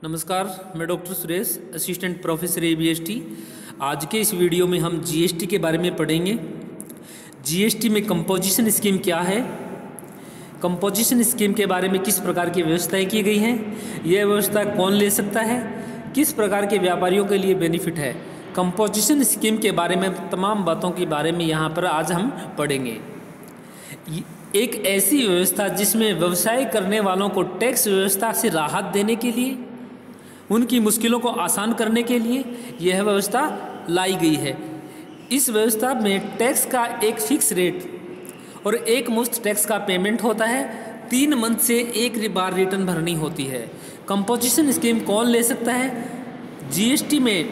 नमस्कार, मैं doctor Suresh, assistant professor ABST। आज के इस वीडियो में हम GST के बारे में पढ़ेंगे। GST में कंपोजिशन स्कीम क्या है, कंपोजिशन स्कीम के बारे में किस प्रकार की व्यवस्थाएं की गई हैं, यह व्यवस्था कौन ले सकता है, किस प्रकार के व्यापारियों के लिए बेनिफिट है। कंपोजिशन स्कीम के बारे में तमाम बातों के बारे में यहाँ पर आज हम पढ़ेंगे। एक ऐसी व्यवस्था जिसमें व्यवसाय करने वालों को टैक्स व्यवस्था से राहत देने के लिए, उनकी मुश्किलों को आसान करने के लिए यह व्यवस्था लाई गई है। इस व्यवस्था में टैक्स का एक फिक्स रेट और एक मुश्त टैक्स का पेमेंट होता है। 3 मंथ से एक बार रिटर्न भरनी होती है। कंपोजिशन स्कीम कौन ले सकता है? GST में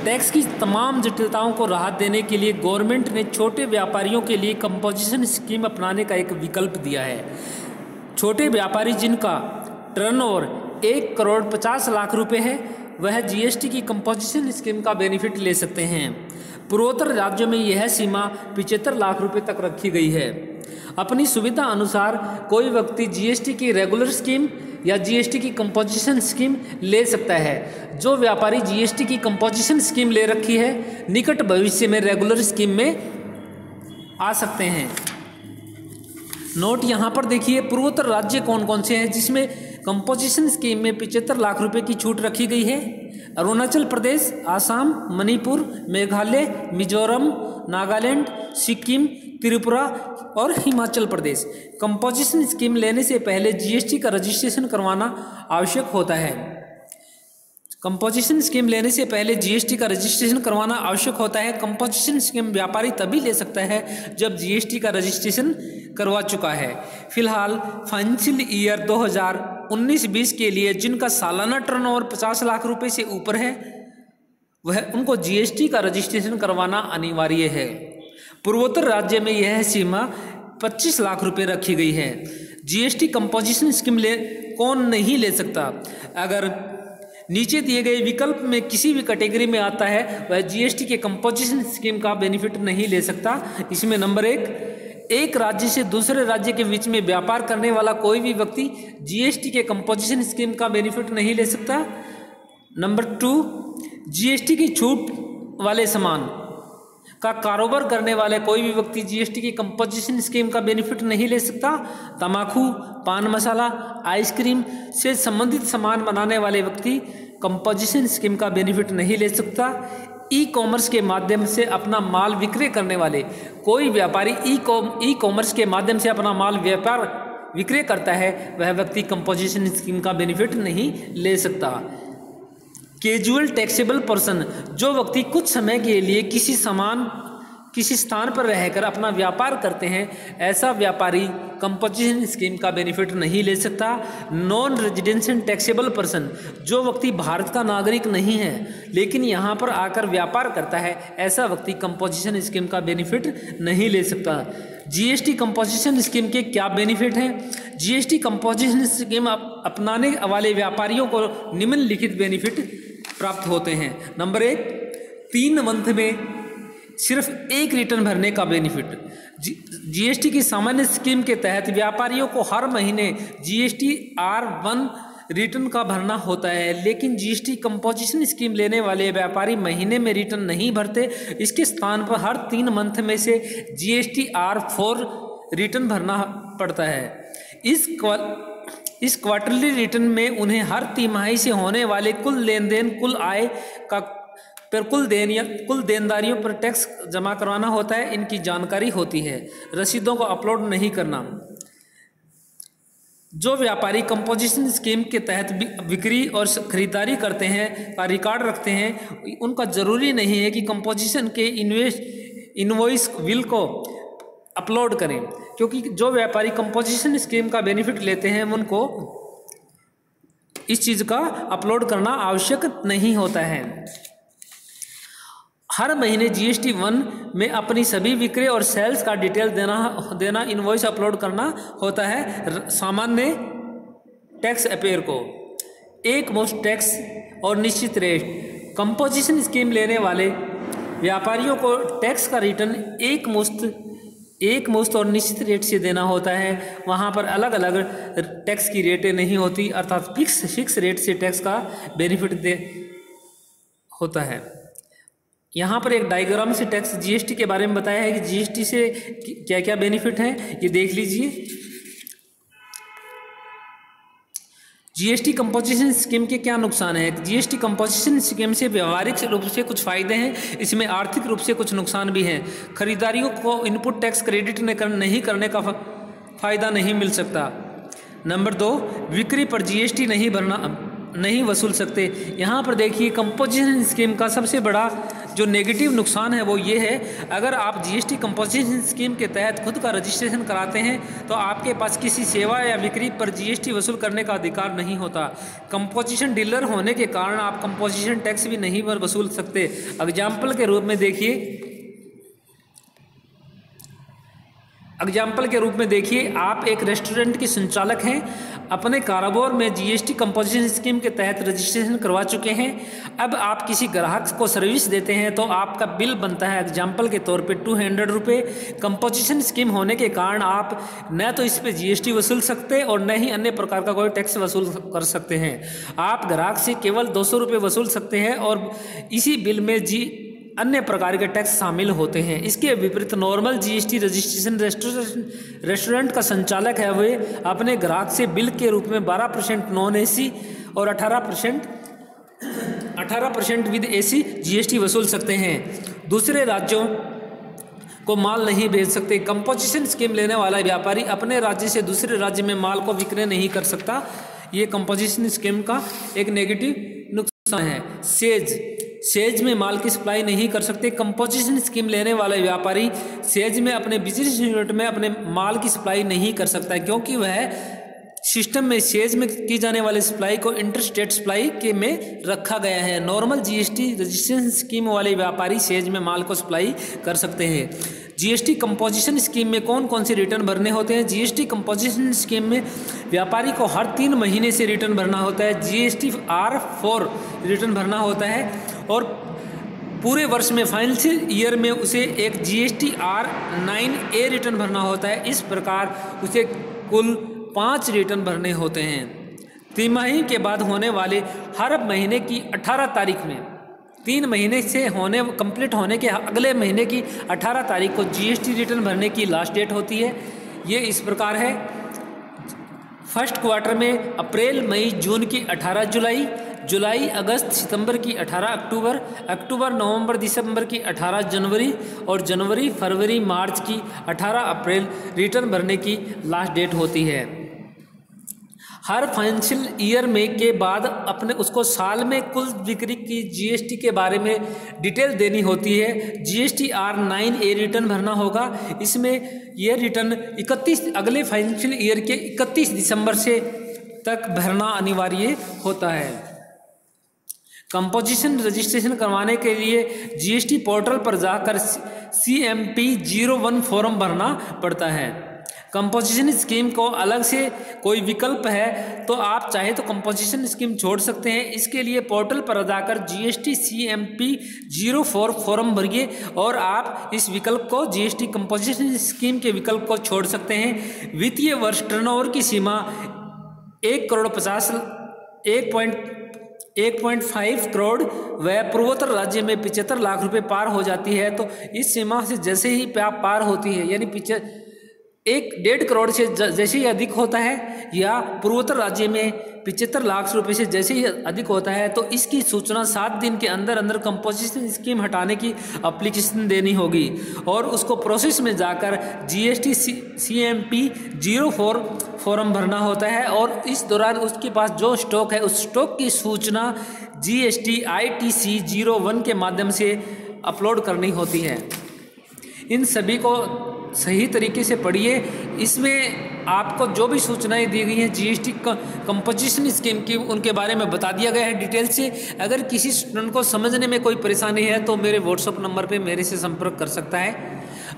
टैक्स की तमाम जटिलताओं को राहत देने के लिए गवर्नमेंट ने छोटे व्यापारियों के लिए कंपोजिशन स्कीम अपनाने का एक विकल्प दिया है। छोटे व्यापारी जिनका टर्नओवर 1,50,00,000 रुपये है, वह GST की कंपोजिशन स्कीम का बेनिफिट ले सकते हैं। पूर्वोत्तर राज्यों में यह सीमा 75 लाख रुपये तक रखी गई है। अपनी सुविधा अनुसार कोई व्यक्ति GST की रेगुलर स्कीम या GST की कंपोजिशन स्कीम ले सकता है। जो व्यापारी GST की कंपोजिशन स्कीम ले रखी है, निकट भविष्य में रेगुलर स्कीम में आ सकते हैं। नोट यहाँ पर देखिए, पूर्वोत्तर राज्य कौन कौन से हैं जिसमें कंपोजिशन स्कीम में 75 लाख रुपए की छूट रखी गई है? अरुणाचल प्रदेश, आसाम, मणिपुर, मेघालय, मिजोरम, नागालैंड, सिक्किम, त्रिपुरा और हिमाचल प्रदेश। कंपोजिशन स्कीम लेने से पहले GST का रजिस्ट्रेशन करवाना आवश्यक होता है। कंपोजिशन स्कीम लेने से पहले GST का रजिस्ट्रेशन करवाना आवश्यक होता है। कंपोजिशन स्कीम व्यापारी तभी ले सकता है जब GST का रजिस्ट्रेशन करवा चुका है। फिलहाल फाइनेंशियल ईयर 2019-20 के लिए जिनका सालाना टर्नओवर 50 लाख रुपए से ऊपर है, वह उनको GST का रजिस्ट्रेशन करवाना अनिवार्य है। पूर्वोत्तर राज्य में यह सीमा 25 लाख रुपए रखी गई है। GST कंपोजिशन स्कीम कौन नहीं ले सकता? अगर नीचे दिए गए विकल्प में किसी भी कैटेगरी में आता है, वह GST के कंपोजिशन स्कीम का बेनिफिट नहीं ले सकता। इसमें नंबर 1 राज्य से दूसरे राज्य के बीच में व्यापार करने वाला कोई भी व्यक्ति GST के कंपोजिशन स्कीम का बेनिफिट नहीं ले सकता। नंबर 2, GST की छूट वाले सामान का कारोबार करने वाले कोई भी व्यक्ति GST की कंपोजिशन स्कीम का बेनिफिट नहीं ले सकता। तंबाकू, पान मसाला, आइसक्रीम से संबंधित सामान बनाने वाले व्यक्ति कंपोजिशन स्कीम का बेनिफिट नहीं ले सकता। ई-कॉमर्स के माध्यम से अपना माल विक्रय करने वाले कोई व्यापारी ई-कॉमर्स के माध्यम से अपना माल विक्रय करता है, वह व्यक्ति कंपोजिशन स्कीम का बेनिफिट नहीं ले सकता। कैजुअल टैक्सेबल पर्सन, जो व्यक्ति कुछ समय के लिए किसी स्थान पर रहकर अपना व्यापार करते हैं, ऐसा व्यापारी कंपोजिशन स्कीम का बेनिफिट नहीं ले सकता। नॉन रेजिडेंशियल टैक्सेबल पर्सन, जो व्यक्ति भारत का नागरिक नहीं है लेकिन यहाँ पर आकर व्यापार करता है, ऐसा व्यक्ति कंपोजिशन स्कीम का बेनिफिट नहीं ले सकता। GST कंपोजिशन स्कीम के क्या बेनिफिट हैं? GST कंपोजिशन स्कीम अपनाने वाले व्यापारियों को निम्नलिखित बेनिफिट प्राप्त होते हैं। नंबर 1, 3 मंथ में सिर्फ एक रिटर्न भरने का बेनिफिट। GST की सामान्य स्कीम के तहत व्यापारियों को हर महीने GST R1 रिटर्न का भरना होता है, लेकिन GST कंपोजिशन स्कीम लेने वाले व्यापारी महीने में रिटर्न नहीं भरते। इसके स्थान पर हर 3 मंथ में से GST R4 रिटर्न भरना पड़ता है। इस क्वार्टरली रिटर्न में उन्हें हर तिमाही से होने वाले कुल लेन देन, कुल आय का पर कुल देनदारियों पर टैक्स जमा करवाना होता है। इनकी जानकारी होती है। रसीदों को अपलोड नहीं करना। जो व्यापारी कंपोजिशन स्कीम के तहत बिक्री और खरीदारी करते हैं का रिकॉर्ड रखते हैं, उनका जरूरी नहीं है कि कंपोजिशन के इनवॉइस बिल को अपलोड करें, क्योंकि जो व्यापारी कंपोजिशन स्कीम का बेनिफिट लेते हैं उनको इस चीज़ का अपलोड करना आवश्यक नहीं होता है। हर महीने GST 1 में अपनी सभी विक्रय और सेल्स का डिटेल देना इनवॉइस अपलोड करना होता है। सामान्य टैक्स अपेयर को एक मुश्त टैक्स और निश्चित रेट। कंपोजिशन स्कीम लेने वाले व्यापारियों को टैक्स का रिटर्न एक मुश्त एक मुश्त और निश्चित रेट से देना होता है, वहाँ पर अलग अलग टैक्स की रेटें नहीं होती, अर्थात फिक्स रेट से टैक्स का बेनिफिट होता है। यहाँ पर एक डायग्राम से टैक्स जीएसटी के बारे में बताया है कि जीएसटी से क्या क्या बेनिफिट है, ये देख लीजिए। जीएसटी कंपोजिशन स्कीम के क्या नुकसान है। जीएसटी कंपोजिशन स्कीम से व्यवहारिक रूप से कुछ फायदे हैं, इसमें आर्थिक रूप से कुछ नुकसान भी हैं। खरीदारियों को इनपुट टैक्स क्रेडिट नहीं करने का फायदा नहीं मिल सकता। नंबर 2, बिक्री पर जीएसटी नहीं वसूल सकते। यहाँ पर देखिए कंपोजिशन स्कीम का सबसे बड़ा जो नेगेटिव नुकसान है वो ये है, अगर आप जीएसटी कंपोजिशन स्कीम के तहत खुद का रजिस्ट्रेशन कराते हैं तो आपके पास किसी सेवा या बिक्री पर जीएसटी वसूल करने का अधिकार नहीं होता। कंपोजिशन डीलर होने के कारण आप कंपोजिशन टैक्स भी नहीं वसूल सकते। एग्जाम्पल के रूप में देखिए, आप एक रेस्टोरेंट के संचालक हैं, अपने कारोबार में जीएसटी कंपोजिशन स्कीम के तहत रजिस्ट्रेशन करवा चुके हैं। अब आप किसी ग्राहक को सर्विस देते हैं तो आपका बिल बनता है एग्जाम्पल के तौर पे 200 रुपये। कंपोजिशन स्कीम होने के कारण आप न तो इस पर जीएसटी वसूल सकते और न ही अन्य प्रकार का कोई टैक्स वसूल कर सकते हैं। आप ग्राहक से केवल 200 रुपये वसूल सकते हैं और इसी बिल में अन्य प्रकार के टैक्स शामिल होते हैं। इसके विपरीत नॉर्मल जीएसटी रजिस्ट्रेशन रेस्टोरेंट का संचालक है, वे अपने ग्राहक से बिल के रूप में 12% नॉन एसी और 18% विद एसी जीएसटी वसूल सकते हैं। दूसरे राज्यों को माल नहीं भेज सकते। कंपोजिशन स्कीम लेने वाला व्यापारी अपने राज्य से दूसरे राज्य में माल को विक्रय नहीं कर सकता। ये कंपोजिशन स्कीम का एक नेगेटिव नुकसान है। सेज में माल की सप्लाई नहीं कर सकते। कंपोजिशन स्कीम लेने वाला व्यापारी सेज में अपने बिजनेस यूनिट में अपने माल की सप्लाई नहीं कर सकता, क्योंकि वह सिस्टम में सेज में की जाने वाली सप्लाई को इंटरस्टेट सप्लाई के में रखा गया है। नॉर्मल जीएसटी रजिस्ट्रेशन स्कीम वाले व्यापारी सेज में माल को सप्लाई कर सकते हैं। जीएसटी कंपोजिशन स्कीम में कौन कौन से रिटर्न भरने होते हैं। जीएसटी कंपोजिशन स्कीम में व्यापारी को हर 3 महीने से रिटर्न भरना होता है। जीएसटी R4 रिटर्न भरना होता है और पूरे वर्ष में फाइनेंशियल ईयर में उसे एक जीएसटी R9A रिटर्न भरना होता है। इस प्रकार उसे कुल 5 रिटर्न भरने होते हैं। तिमाही के बाद होने वाले हर महीने की 18 तारीख में 3 महीने से कंप्लीट होने के अगले महीने की 18 तारीख को जीएसटी रिटर्न भरने की लास्ट डेट होती है। ये इस प्रकार है। फर्स्ट क्वार्टर में अप्रैल मई जून की 18 जुलाई अगस्त सितंबर की 18 अक्टूबर नवंबर दिसंबर की 18 जनवरी और जनवरी फरवरी मार्च की 18 अप्रैल रिटर्न भरने की लास्ट डेट होती है। हर फाइनेंशियल ईयर में के बाद उसको साल में कुल बिक्री की जीएसटी के बारे में डिटेल देनी होती है। जीएसटी R9A रिटर्न भरना होगा। इसमें यह रिटर्न अगले फाइनेंशियल ईयर के 31 दिसंबर से तक भरना अनिवार्य होता है। कंपोजिशन रजिस्ट्रेशन करवाने के लिए जीएसटी पोर्टल पर जाकर CMP01 फॉर्म भरना पड़ता है। कंपोजिशन स्कीम को अलग से कोई विकल्प है तो आप चाहे तो कंपोजिशन स्कीम छोड़ सकते हैं। इसके लिए पोर्टल पर जाकर जीएसटी CMP04 फॉर्म भरिए और आप इस विकल्प को जीएसटी कंपोजिशन स्कीम के विकल्प को छोड़ सकते हैं। वित्तीय वर्ष टर्नओवर की सीमा 1.5 करोड़ व पूर्वोत्तर राज्य में 75 लाख रुपए पार हो जाती है। तो इस सीमा से जैसे ही पार होती है, यानी 1.5 करोड़ से जैसे ही अधिक होता है या पूर्वोत्तर राज्य में 75 लाख रुपए से जैसे ही अधिक होता है, तो इसकी सूचना 7 दिन के अंदर कंपोजिशन स्कीम हटाने की एप्लीकेशन देनी होगी और उसको प्रोसेस में जाकर जीएसटी CMP04 फॉर्म भरना होता है और इस दौरान उसके पास जो स्टॉक है उस स्टॉक की सूचना GST ITC 01 के माध्यम से अपलोड करनी होती है। इन सभी को सही तरीके से पढ़िए। इसमें आपको जो भी सूचनाएं दी गई हैं जीएसटी कंपोजिशन स्कीम की, उनके बारे में बता दिया गया है डिटेल से। अगर किसी स्टूडेंट को समझने में कोई परेशानी है तो मेरे व्हाट्सएप नंबर पे मेरे से संपर्क कर सकता है।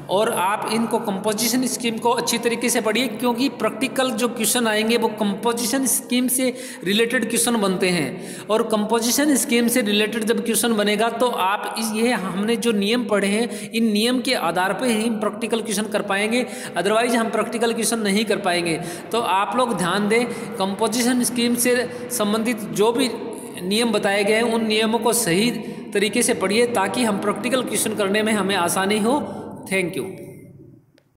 और आप इनको कंपोजिशन स्कीम को अच्छी तरीके से पढ़िए, क्योंकि प्रैक्टिकल जो क्वेश्चन आएंगे वो कंपोजिशन स्कीम से रिलेटेड क्वेश्चन बनते हैं। और कंपोजिशन स्कीम से रिलेटेड जब क्वेश्चन बनेगा तो आप ये हमने जो नियम पढ़े हैं इन नियम के आधार पर ही प्रैक्टिकल क्वेश्चन कर पाएंगे, अदरवाइज हम प्रैक्टिकल क्वेश्चन नहीं कर पाएंगे। तो आप लोग ध्यान दें, कंपोजिशन स्कीम से संबंधित जो भी नियम बताए गए हैं उन नियमों को सही तरीके से पढ़िए ताकि हम प्रैक्टिकल क्वेश्चन करने में हमें आसानी हो। Thank you.